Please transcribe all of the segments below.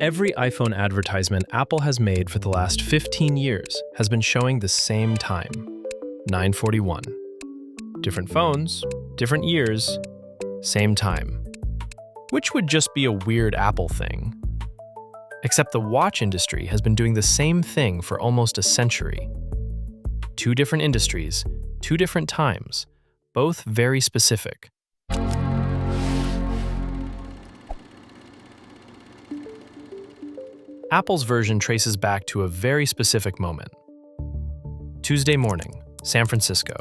Every iPhone advertisement Apple has made for the last 15 years has been showing the same time, 9:41. Different phones, different years, same time. Which would just be a weird Apple thing. Except the watch industry has been doing the same thing for almost a century. Two different industries, two different times, both very specific. Apple's version traces back to a very specific moment. Tuesday morning, San Francisco,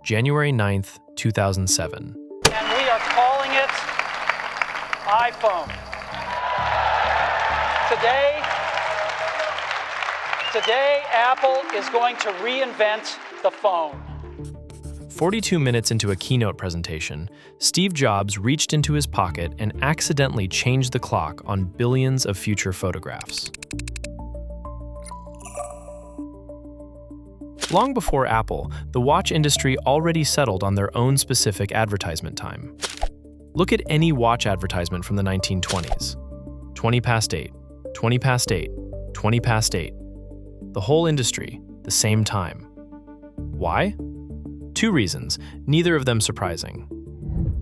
January 9th, 2007. And we are calling it iPhone. Today, Apple is going to reinvent the phone. 42 minutes into a keynote presentation, Steve Jobs reached into his pocket and accidentally changed the clock on billions of future photographs. Long before Apple, the watch industry already settled on their own specific advertisement time. Look at any watch advertisement from the 1920s. 20 past 8, 20 past 8, 20 past 8. The whole industry, the same time. Why? Two reasons, neither of them surprising.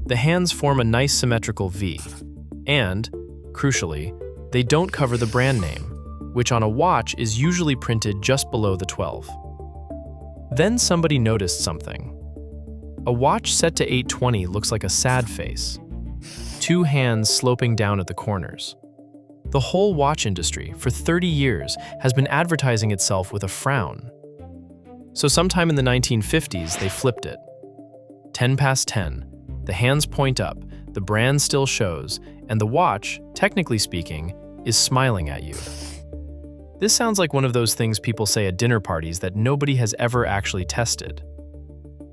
The hands form a nice symmetrical V, and, crucially, they don't cover the brand name, which on a watch is usually printed just below the 12. Then somebody noticed something. A watch set to 8:20 looks like a sad face. Two hands sloping down at the corners. The whole watch industry, for 30 years, has been advertising itself with a frown. So sometime in the 1950s, they flipped it. 10 past 10, the hands point up, the brand still shows, and the watch, technically speaking, is smiling at you. This sounds like one of those things people say at dinner parties that nobody has ever actually tested.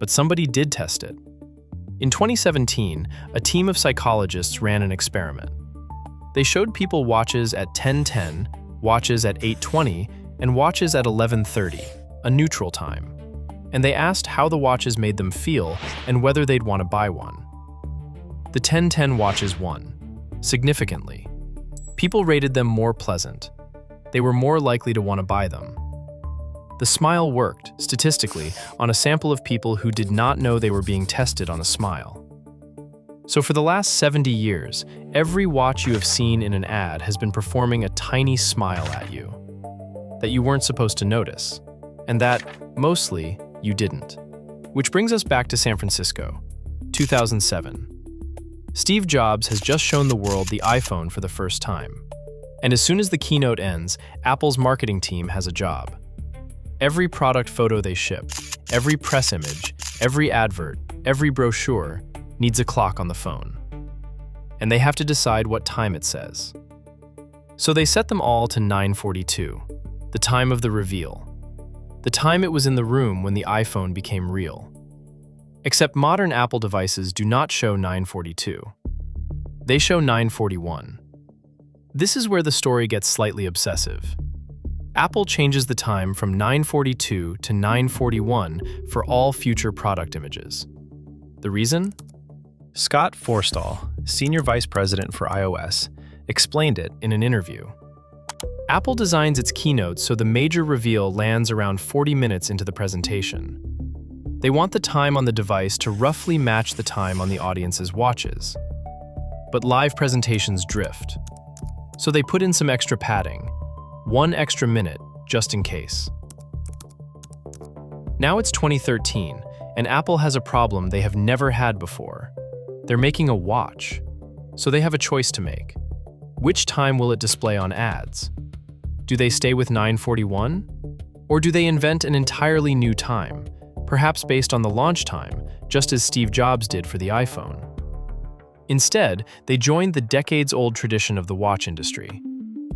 But somebody did test it. In 2017, a team of psychologists ran an experiment. They showed people watches at 10:10, watches at 8:20, and watches at 11:30, a neutral time. And they asked how the watches made them feel and whether they'd want to buy one. The 10:10 watches won, significantly. People rated them more pleasant. They were more likely to want to buy them. The smile worked, statistically, on a sample of people who did not know they were being tested on a smile. So for the last 70 years, every watch you have seen in an ad has been performing a tiny smile at you that you weren't supposed to notice, and that, mostly, you didn't. Which brings us back to San Francisco, 2007. Steve Jobs has just shown the world the iPhone for the first time. And as soon as the keynote ends, Apple's marketing team has a job. Every product photo they ship, every press image, every advert, every brochure needs a clock on the phone. And they have to decide what time it says. So they set them all to 9:42, the time of the reveal. The time it was in the room when the iPhone became real. Except modern Apple devices do not show 9:42. They show 9:41. This is where the story gets slightly obsessive. Apple changes the time from 9:42 to 9:41 for all future product images. The reason? Scott Forstall, Senior Vice President for iOS, explained it in an interview. Apple designs its keynotes so the major reveal lands around 40 minutes into the presentation. They want the time on the device to roughly match the time on the audience's watches. But live presentations drift. So they put in some extra padding, 1 extra minute, just in case. Now it's 2013, and Apple has a problem they have never had before. They're making a watch, so they have a choice to make. Which time will it display on ads? Do they stay with 9:41? Or do they invent an entirely new time, perhaps based on the launch time, just as Steve Jobs did for the iPhone? Instead, they joined the decades-old tradition of the watch industry,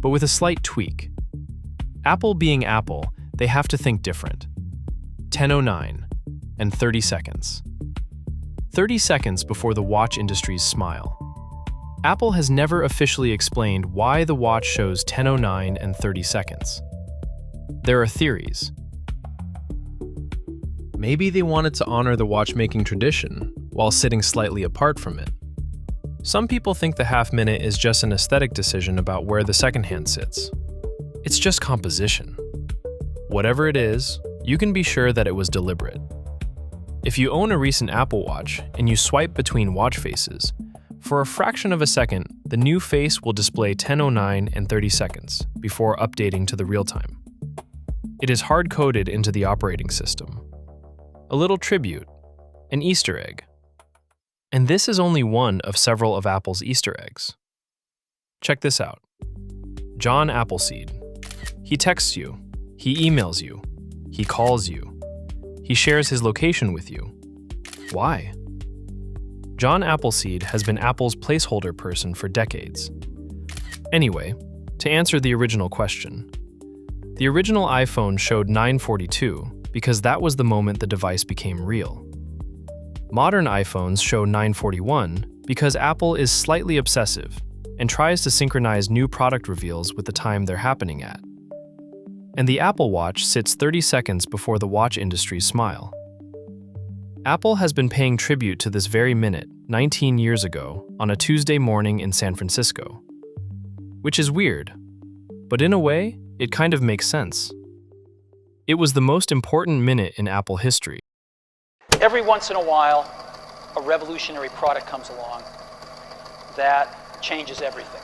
but with a slight tweak. Apple being Apple, they have to think different. 10:09 and 30 seconds. 30 seconds before the watch industry's smile. Apple has never officially explained why the watch shows 10:09 and 30 seconds. There are theories. Maybe they wanted to honor the watchmaking tradition while sitting slightly apart from it. Some people think the half minute is just an aesthetic decision about where the second hand sits. It's just composition. Whatever it is, you can be sure that it was deliberate. If you own a recent Apple Watch and you swipe between watch faces, for a fraction of a second, the new face will display 10:09 and 30 seconds before updating to the real time. It is hard-coded into the operating system. A little tribute, an Easter egg. And this is only one of several of Apple's Easter eggs. Check this out. John Appleseed. He texts you, he emails you, he calls you, he shares his location with you. Why? John Appleseed has been Apple's placeholder person for decades. Anyway, to answer the original question, the original iPhone showed 942 because that was the moment the device became real. Modern iPhones show 941 because Apple is slightly obsessive and tries to synchronize new product reveals with the time they're happening at. And the Apple Watch sits 30 seconds before the watch industry's smile. Apple has been paying tribute to this very minute 19 years ago on a Tuesday morning in San Francisco. Which is weird, but in a way, it kind of makes sense. It was the most important minute in Apple history. Every once in a while, a revolutionary product comes along that changes everything.